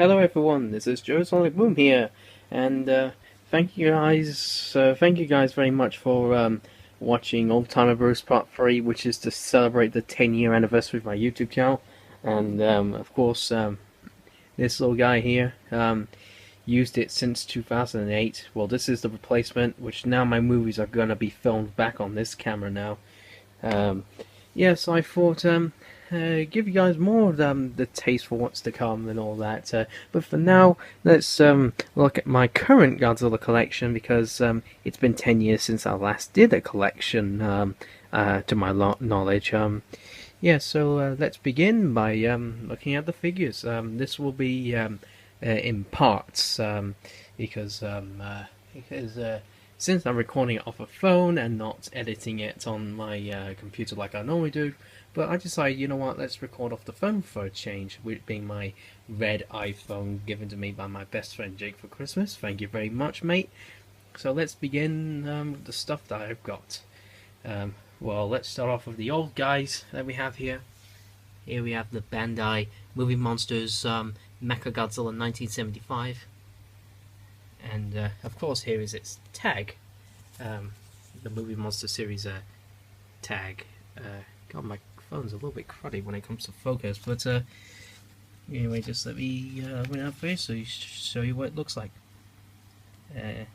Hello everyone, this is Joe Sonic Boom here, and thank you guys very much for watching Old Timer Bruce Part 3, which is to celebrate the 10-year anniversary of my YouTube channel, and of course this little guy here used it since 2008. Well, this is the replacement, which now my movies are gonna be filmed back on this camera now. Um, yes, I thought give you guys more of the taste for what's to come and all that. But for now, let's look at my current Godzilla collection because it's been 10 years since I last did a collection, to my knowledge. Yeah, so let's begin by looking at the figures. This will be in parts because since I'm recording it off a phone and not editing it on my computer like I normally do, but I decided, you know what, let's record off the phone for a change, with being my red iPhone given to me by my best friend Jake for Christmas. Thank you very much, mate. So let's begin with the stuff that I've got. Well, let's start off with the old guys that we have here. Here we have the Bandai Movie Monsters Mechagodzilla 1975. And of course here is its tag, the Movie Monster series tag. God, my phone's a little bit cruddy when it comes to focus, but anyway, just let me open it up for you so you show you what it looks like. Come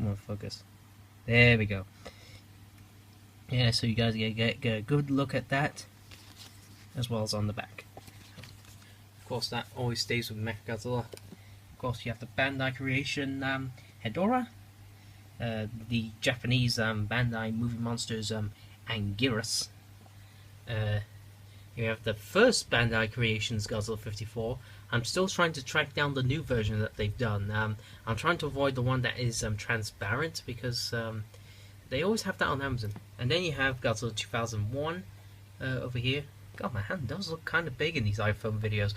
on, focus. There we go. Yeah, so you guys get a good look at that, as well as on the back. Of course, that always stays with Mechagodzilla. Of course, you have the Bandai Creation Hedorah, the Japanese Bandai Movie Monsters Anguirus. You have the first Bandai Creations Godzilla 54. I'm still trying to track down the new version that they've done. I'm trying to avoid the one that is transparent because they always have that on Amazon. And then you have Godzilla 2001 over here. God, my hand does look kind of big in these iPhone videos.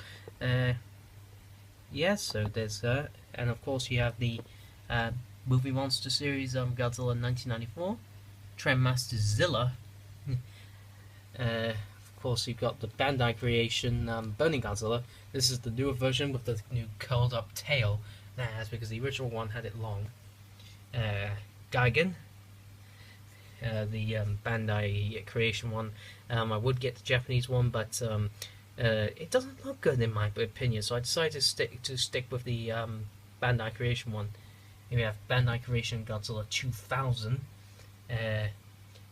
Yeah, so there's that. And of course you have the Movie Monster series Godzilla 1994. Trendmaster Zilla. Of course, you've got the Bandai Creation Burning Godzilla. This is the newer version with the new curled up tail. That's because the original one had it long. Gigan, the Bandai Creation one. I would get the Japanese one, but it doesn't look good in my opinion, so I decided to stick with the Bandai Creation one. Here we have Bandai Creation Godzilla 2000.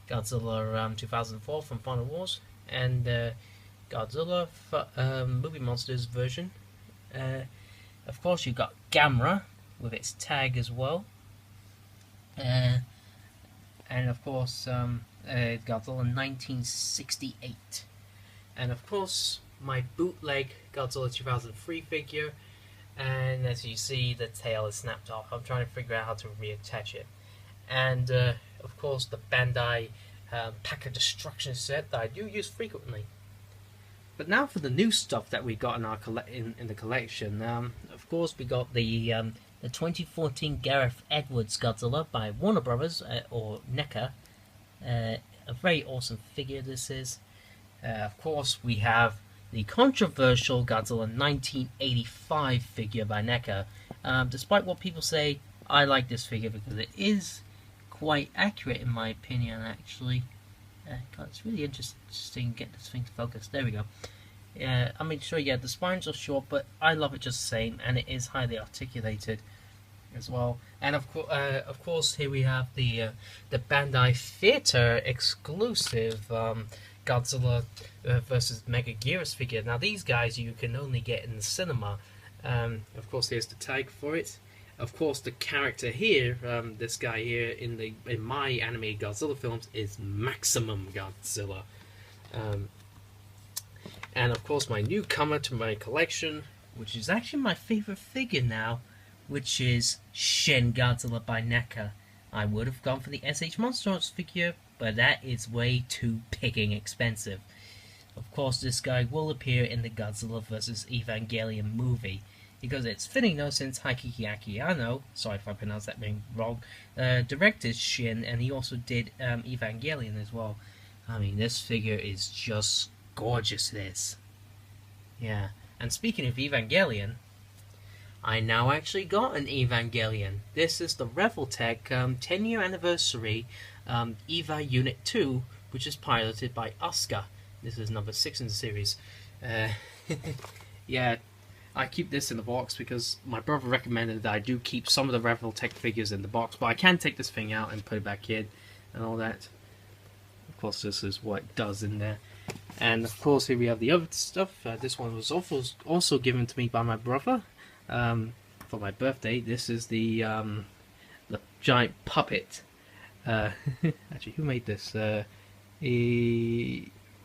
Godzilla 2004 from Final Wars, and Godzilla Movie Monsters version. Of course, you've got Gamera with its tag as well, and of course Godzilla 1968, and of course my bootleg Godzilla 2003 figure. And as you see, the tail is snapped off. I'm trying to figure out how to reattach it. And of course the Bandai Pack of Destruction set that I do use frequently. But now for the new stuff that we got in our in the collection. Of course we got the 2014 Gareth Edwards Godzilla by Warner Brothers or NECA. A very awesome figure this is. Of course we have the controversial Godzilla 1985 figure by NECA. Despite what people say, I like this figure because it is quite accurate in my opinion, actually. God, it's really interesting to get this thing to focus. There we go. I mean, sure, yeah, the spines are short, but I love it just the same, and it is highly articulated as well. And of course, here we have the Bandai Theater exclusive Godzilla versus Megaguirus figure. Now, these guys you can only get in the cinema. Of course, here's the tag for it. Of course, the character here, this guy here in my animated Godzilla films, is Maximum Godzilla. And of course, my newcomer to my collection, which is actually my favorite figure now, which is Shin Godzilla by NECA. I would have gone for the SH Monster Arts figure, but that is way too picking expensive. Of course, this guy will appear in the Godzilla vs. Evangelion movie, because it's fitting though, since Hideaki Anno, sorry if I pronounced that name wrong, directed Shin, and he also did Evangelion as well. I mean, this figure is just gorgeous, this. Yeah. And speaking of Evangelion, I now actually got an Evangelion. This is the Reveltech 10-year anniversary EVA Unit 2, which is piloted by Asuka. This is number 6 in the series. Yeah, I keep this in the box because my brother recommended that I do keep some of the Reveltech figures in the box, but I can take this thing out and put it back in and all that. Of course, this is what it does in there. And of course, here we have the other stuff. This one was also given to me by my brother for my birthday. This is the giant puppet. Actually, who made this?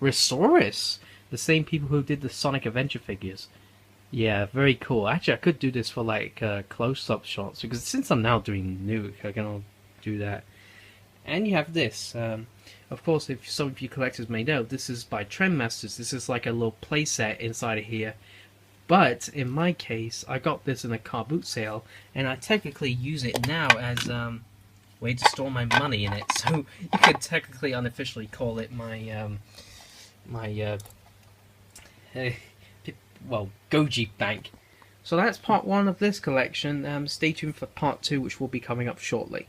Restoris, the same people who did the Sonic Adventure figures. Yeah, very cool. Actually, I could do this for like close-up shots, because since I'm now doing Nuke, I can do that. And you have this. Of course, if some of you collectors may know, this is by Trendmasters. This is like a little playset inside of here. But in my case, I got this in a car boot sale, and I technically use it now as a way to store my money in it. So you could technically unofficially call it my Goji Bank. So that's part 1 of this collection. Stay tuned for part 2, which will be coming up shortly.